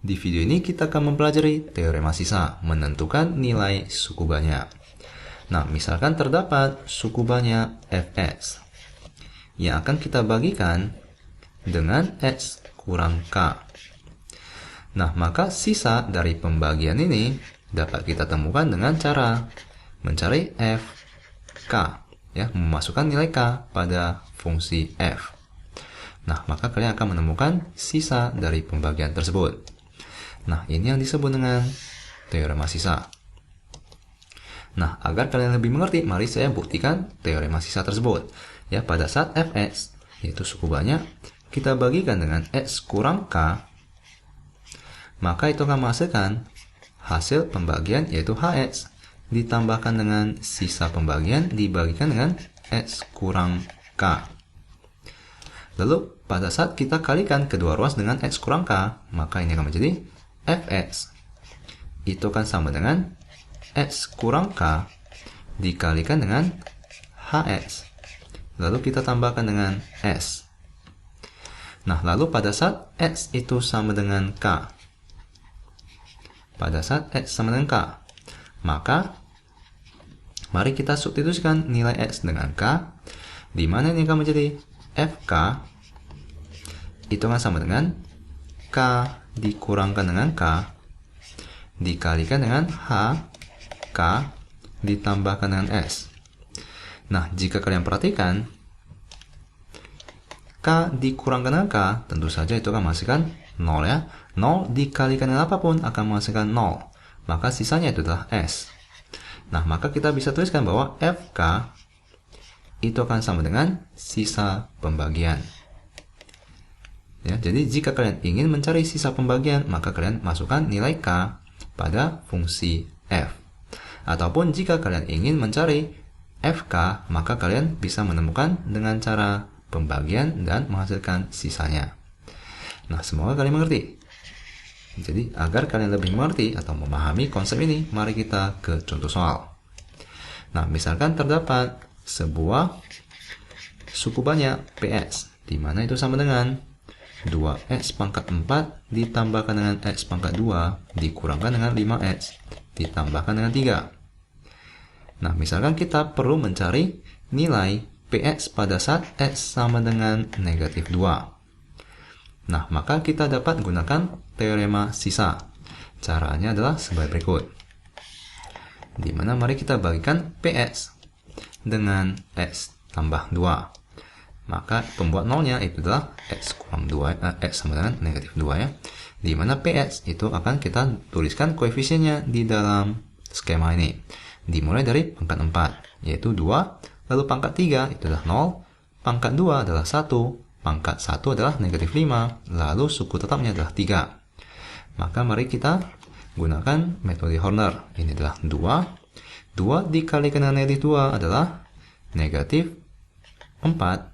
Di video ini kita akan mempelajari teorema sisa, menentukan nilai suku banyak. Nah, misalkan terdapat suku banyak fx yang akan kita bagikan dengan x kurang k. Nah, maka sisa dari pembagian ini dapat kita temukan dengan cara mencari fk, ya, memasukkan nilai k pada fungsi f. Nah, maka kalian akan menemukan sisa dari pembagian tersebut. Nah, ini yang disebut dengan teorema sisa. Nah, agar kalian lebih mengerti, mari saya buktikan teorema sisa tersebut. Ya, pada saat fx, yaitu suku banyak, kita bagikan dengan x kurang k, maka itu akan menghasilkan hasil pembagian yaitu hx, ditambahkan dengan sisa pembagian dibagikan dengan x kurang k. Lalu, pada saat kita kalikan kedua ruas dengan x kurang k, maka ini akan menjadi fx itu akan sama dengan x kurang k dikalikan dengan hx, lalu kita tambahkan dengan s. Nah, lalu pada saat x itu sama dengan k, maka mari kita substitusikan nilai x dengan k, di mana ini akan menjadi fk itu akan sama dengan k dikurangkan dengan k dikalikan dengan h k ditambahkan dengan s. Nah, jika kalian perhatikan, k dikurangkan dengan k tentu saja itu akan menghasilkan 0, ya. 0 dikalikan dengan apapun akan menghasilkan 0, maka sisanya itu adalah s. Nah, maka kita bisa tuliskan bahwa fk itu akan sama dengan sisa pembagian. Ya, jadi jika kalian ingin mencari sisa pembagian, maka kalian masukkan nilai k pada fungsi f. Ataupun jika kalian ingin mencari fk, maka kalian bisa menemukan dengan cara pembagian dan menghasilkan sisanya. Nah, semoga kalian mengerti. Jadi, agar kalian lebih mengerti atau memahami konsep ini, mari kita ke contoh soal. Nah, misalkan terdapat sebuah suku banyak px, di mana itu sama dengan 2x pangkat 4 ditambahkan dengan x pangkat 2 dikurangkan dengan 5x ditambahkan dengan 3. Nah, misalkan kita perlu mencari nilai px pada saat x sama dengan negatif 2. Nah, maka kita dapat gunakan teorema sisa. Caranya adalah sebagai berikut. Di mana mari kita bagikan px dengan x tambah 2. Maka pembuat nolnya itu adalah x kurang 2, x sama dengan negatif 2, ya. Di mana px itu akan kita tuliskan koefisiennya di dalam skema ini. Dimulai dari pangkat 4, yaitu 2, lalu pangkat 3 itu adalah 0, pangkat 2 adalah 1, pangkat 1 adalah negatif 5, lalu suku tetapnya adalah 3. Maka mari kita gunakan metode Horner. Ini adalah 2 dikalikan dengan negatif 2 adalah negatif 4,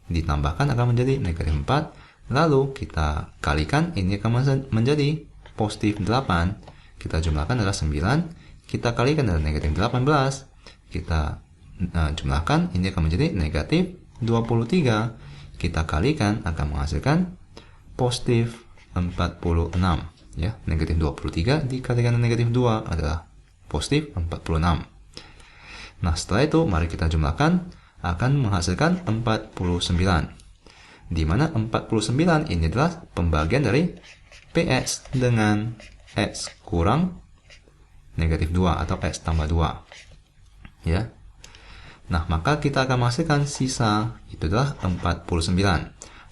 ditambahkan akan menjadi negatif 4, lalu kita kalikan, ini akan menjadi positif 8, kita jumlahkan adalah 9, kita kalikan adalah negatif 18, kita jumlahkan, ini akan menjadi negatif 23, kita kalikan akan menghasilkan positif 46, ya. Negatif 23 dikalikan dengan negatif 2 adalah positif 46. Nah, setelah itu mari kita jumlahkan, akan menghasilkan 49. Di mana 49 ini adalah pembagian dari px dengan x kurang negatif 2 atau x tambah 2. Ya. Nah, maka kita akan menghasilkan sisa itu adalah 49.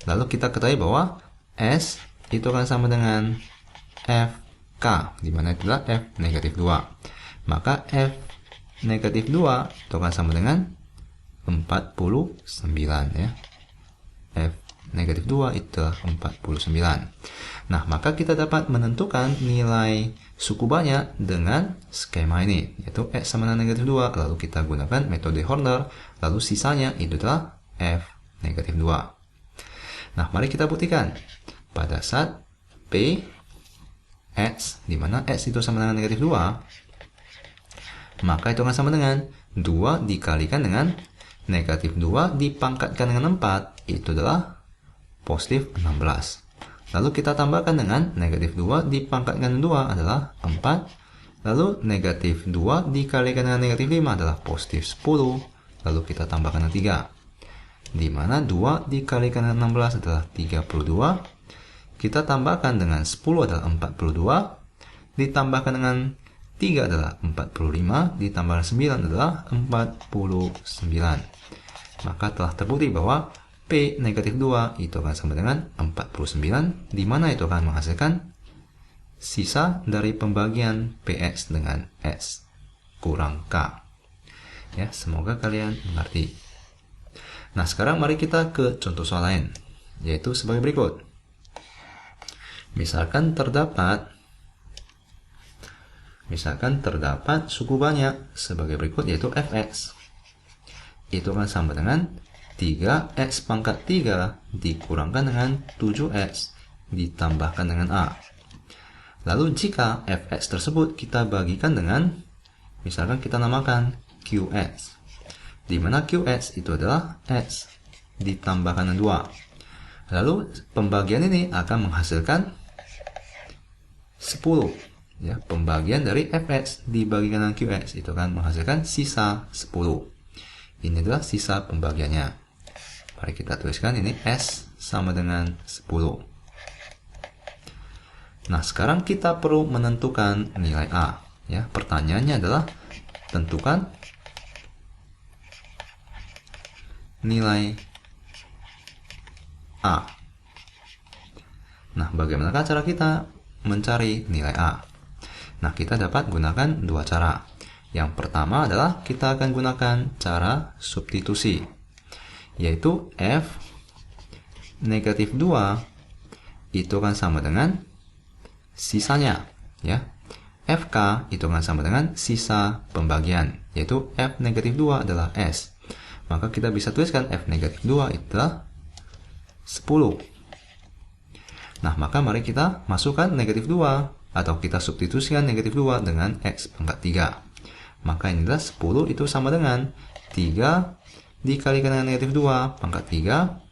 Lalu kita ketahui bahwa s itu akan sama dengan fk, di mana itu adalah f negatif 2. Maka f negatif 2 itu akan sama dengan 49, ya. F negatif 2 itu adalah 49. Nah, maka kita dapat menentukan nilai suku banyak dengan skema ini, yaitu x sama dengan negatif 2, lalu kita gunakan metode Horner, lalu sisanya itu adalah f negatif 2. Nah, mari kita buktikan. Pada saat p x, di mana x itu sama dengan negatif 2, maka itu akan sama dengan 2 dikalikan dengan negatif 2 dipangkatkan dengan 4, itu adalah positif 16. Lalu kita tambahkan dengan negatif 2 dipangkatkan 2 adalah 4. Lalu negatif 2 dikalikan dengan negatif 5 adalah positif 10. Lalu kita tambahkan dengan 3. Di mana 2 dikalikan dengan 16 adalah 32. Kita tambahkan dengan 10 adalah 42. Ditambahkan dengan 3 adalah 45. Ditambah 9 adalah 49. Maka telah terbukti bahwa P negatif 2 itu akan sama dengan 49, di mana itu akan menghasilkan sisa dari pembagian PS dengan S kurang K. Ya, semoga kalian mengerti. Nah, sekarang mari kita ke contoh soal lain, yaitu sebagai berikut. Misalkan terdapat suku banyak sebagai berikut, yaitu Fx. Itu akan sama dengan 3x pangkat 3 dikurangkan dengan 7x ditambahkan dengan A. Lalu jika Fx tersebut kita bagikan dengan, misalkan kita namakan Qx, di mana Qx itu adalah x ditambahkan dengan 2. Lalu pembagian ini akan menghasilkan 10. Ya, pembagian dari Fx dibagikan dengan Qx itu akan menghasilkan sisa 10. Ini adalah sisa pembagiannya. Mari kita tuliskan ini S sama dengan 10. Nah, sekarang kita perlu menentukan nilai A. Ya, pertanyaannya adalah tentukan nilai A. Nah, bagaimanakah cara kita mencari nilai A? Nah, kita dapat gunakan dua cara. Yang pertama adalah kita akan gunakan cara substitusi, yaitu F negatif 2 itu akan sama dengan sisanya, ya. FK itu akan sama dengan sisa pembagian, yaitu F negatif 2 adalah S. Maka kita bisa tuliskan F negatif 2 itu adalah 10. Nah, maka mari kita masukkan negatif 2, atau kita substitusikan negatif 2 dengan X pangkat 3. Maka ini adalah 10 itu sama dengan 3 dikalikan dengan negatif 2 pangkat 3.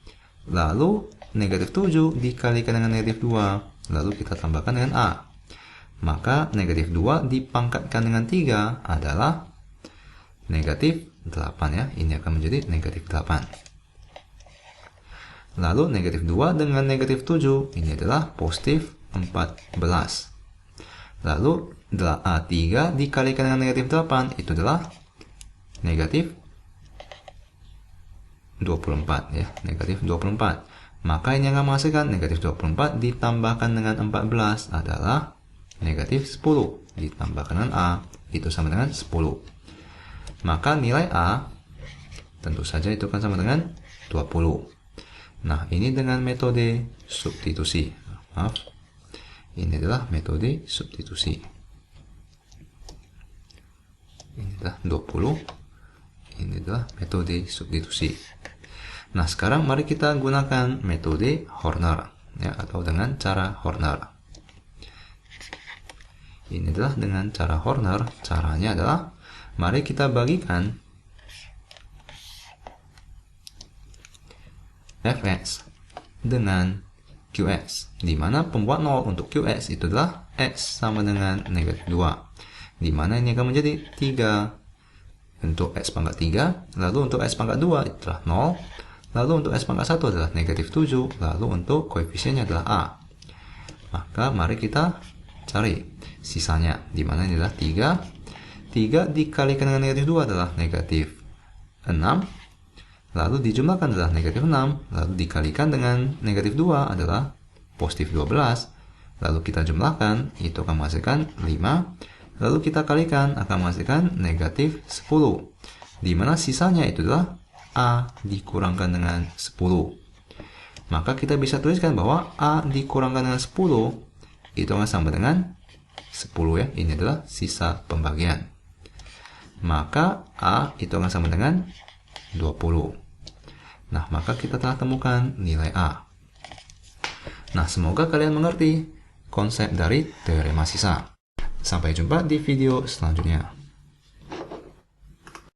Lalu negatif 7 dikalikan dengan negatif 2. Lalu kita tambahkan dengan A. Maka negatif 2 dipangkatkan dengan 3 adalah negatif 8, ya. Ini akan menjadi negatif 8. Lalu negatif 2 dengan negatif 7 ini adalah positif 14. Lalu A3 dikalikan dengan negatif 8 itu adalah negatif 24, ya, negatif 24. Maka ini akan menghasilkan negatif 24 ditambahkan dengan 14 adalah negatif 10 ditambahkan dengan A itu sama dengan 10. Maka nilai A tentu saja itu akan sama dengan 20. Nah, ini dengan metode substitusi. Maaf. Ini adalah metode substitusi. Ini adalah 20. Ini adalah metode substitusi. Nah, sekarang mari kita gunakan metode Horner, ya, atau dengan cara Horner. Ini adalah dengan cara Horner. Caranya adalah mari kita bagikan Fx dengan Qx, di mana pembuat 0 untuk Qx itu adalah X sama dengan negatif 2, di mana ini akan menjadi 3 untuk X pangkat 3, lalu untuk X pangkat 2 itu adalah 0, lalu untuk X pangkat 1 adalah negatif 7, lalu untuk koefisiennya adalah A. Maka mari kita cari sisanya, di mana ini adalah 3 dikalikan dengan negatif 2 adalah negatif 6, lalu dijumlahkan adalah negatif 6, lalu dikalikan dengan negatif 2 adalah positif 12, lalu kita jumlahkan, itu akan menghasilkan 5, lalu kita kalikan akan menghasilkan negatif 10, di mana sisanya itu adalah A dikurangkan dengan 10. Maka kita bisa tuliskan bahwa A dikurangkan dengan 10 itu akan sama dengan 10, ya. Ini adalah sisa pembagian. Maka A itu akan sama dengan 20. Nah, maka kita telah temukan nilai A. Nah, semoga kalian mengerti konsep dari teorema sisa. Sampai jumpa di video selanjutnya.